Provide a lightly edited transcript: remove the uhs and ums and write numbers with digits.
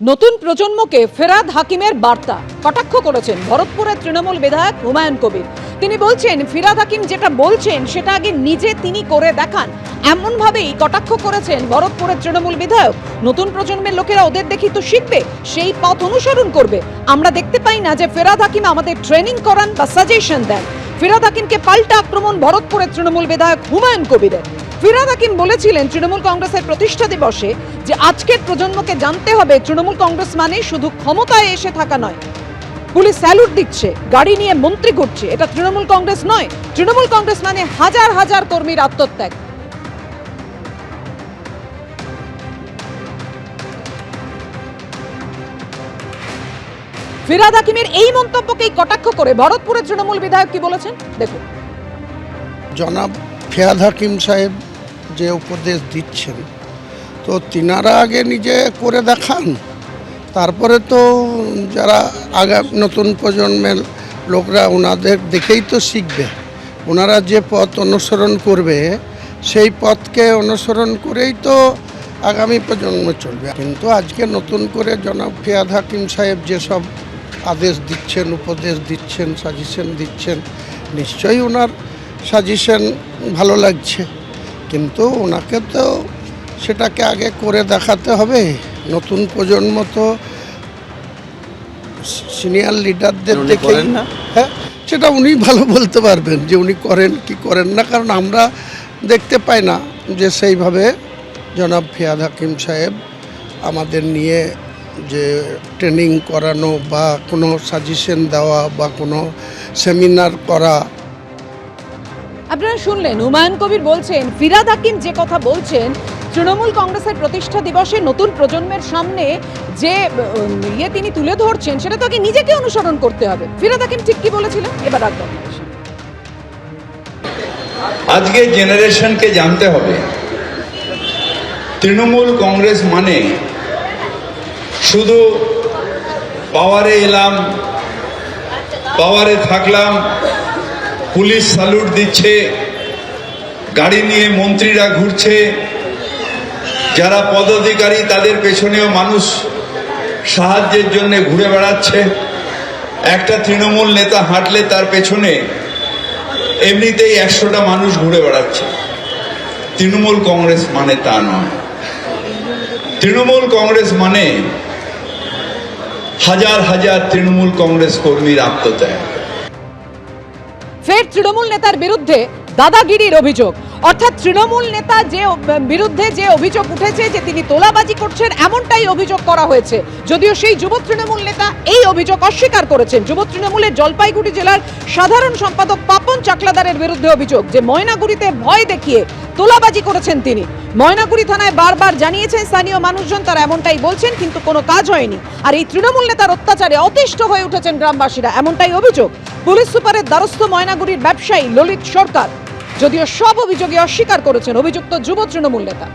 নতুন প্রজন্মকে ফেরাদ হাকিমের বার্তা কটাক্ষ করেছেন ভরতপুরের তৃণমূল বিধায়ক হুমায়ুন কবির। তিনি বলছেন ফিরাদ হাকিম যেটা বলছেন সেটা আগে নিজে তিনি করে দেখান, এমন ভাবেই কটাক্ষ করেছেন ভরতপুরের তৃণমূল বিধায়ক। নতুন প্রজন্মের লোকেরা ওদের দেখি তো শিখবে, সেই পথ অনুসরণ করবে। আমরা দেখতে পাই না যে ফিরাদ হাকিম আমাদের ট্রেনিং করান বা সাজেশন দেন। ফিরাদ হাকিমকে পাল্টা আক্রমণ ভরতপুরের তৃণমূল বিধায়ক হুমায়ুন কবিরের। ফিরাদ হাকিম বলেছিলেন তৃণমূল কংগ্রেসের প্রতিষ্ঠা দিবসে যে আজকের প্রজন্মকে জানতে হবে তৃণমূল কংগ্রেস মানে শুধু ক্ষমতায় এসে থাকা নয়। পুলিশ স্যালুট দিচ্ছে, গাড়ি নিয়ে মন্ত্রী ঘুরছে, এটা তৃণমূল কংগ্রেস নয়। তৃণমূল কংগ্রেস মানে হাজার হাজার কর্মীর আত্মত্যাগ। ফিরাদ হাকিমের এই মন্তব্যকেই কটাক্ষ করে ভরতপুরের তৃণমূল বিধায়ক কি বলেছেন দেখুন। জনাব ফিরাদ হাকিম সাহেব যে উপদেশ দিচ্ছেন, তো তিনারা আগে নিজে করে দেখান, তারপরে তো যারা নতুন প্রজন্মের লোকরা ওনাদের দেখেই তো শিখবে। ওনারা যে পথ অনুসরণ করবে সেই পথকে অনুসরণ করেই তো আগামী প্রজন্ম চলবে। কিন্তু আজকে নতুন করে জনাব ফিরাদ হাকিম সাহেব যেসব আদেশ দিচ্ছেন, উপদেশ দিচ্ছেন, সাজেশন দিচ্ছেন, নিশ্চয়ই ওনার সাজেশন ভালো লাগছে, কিন্তু ওনাকে তো সেটাকে আগে করে দেখাতে হবে। নতুন প্রজন্ম তো সিনিয়র লিডারদের দেখে না, হ্যাঁ সেটা উনি ভালো বলতে পারবেন যে উনি করেন কি করেন না, কারণ আমরা দেখতে পাই না যে সেইভাবে জনাব ফিরাদ হাকিম সাহেব আমাদের নিয়ে যে ট্রেনিং করানো বা কোনো সাজেশন দেওয়া বা কোনো সেমিনার করা। আপনারা শুনলেন হুমায়ুন কবির বলছেন ফিরাদ হাকিম যে কথা বলছেন তৃণমূল কংগ্রেসের প্রতিষ্ঠা দিবসে নতুন প্রজন্মের সামনে যে তিনি তুলে ধরছেন সেটা তো আগে নিজেকে অনুসরণ করতে হবে। ফিরাদ হাকিম ঠিক কি বলেছিলেন এবার রাখবেন। আজকে জেনারেশনকে জানতে হবে তৃণমূল কংগ্রেস মানে শুধু পাওয়ারে এলাম, পাওয়ারে থাকলাম, পুলিশ স্যালুট দিচ্ছে, গাড়ি নিয়ে মন্ত্রীরা ঘুরছে, যারা পদাধিকারী তাদের পেছনেও মানুষ সাহায্যের জন্য ঘুরে বেড়াচ্ছে। একটা তৃণমূল নেতা হাঁটলে তার পেছনে এমনিতেই 100টা মানুষ ঘুরে বেড়াচ্ছে। তৃণমূল কংগ্রেস মানে তা নয়। তৃণমূল কংগ্রেস মানে হাজার হাজার তৃণমূল কংগ্রেস কর্মীর আত্মত্যাগ। ফের তৃণমূল নেতার বিরুদ্ধে দাদাগিরির অভিযোগ, অর্থাৎ তৃণমূল নেতা যে বিরুদ্ধে যে অভিযোগ উঠেছে যে তিনি তোলাবাজি করছেন, এমনটাই অভিযোগ করা হয়েছে। যদিও সেই যুব তৃণমূল নেতা এই অভিযোগ অস্বীকার করেছেন। যুব তৃণমূলের জলপাইগুড়ি জেলার সাধারণ সম্পাদক পাপন চাকলাদারের বিরুদ্ধে অভিযোগ যে ময়নাগুড়িতে ভয় দেখিয়ে তোলাবাজি করেছেন তিনি। ময়নাগুড়ি থানায় বারবার জানিয়েছেন স্থানীয় মানুষজন, তারা এমনটাই বলছেন, কিন্তু কোনো কাজ হয়নি। আর এই তৃণমূল নেতার অত্যাচারে অতিষ্ঠ হয়ে উঠেছেন গ্রামবাসীরা, এমনটাই অভিযোগ। পুলিশ সুপারের দ্বারস্থ ময়নাগুড়ির ব্যবসায়ী ললিত সরকার, যদিও সব অভিযোগে অস্বীকার করেছেন অভিযুক্ত যুব তৃণমূল নেতা।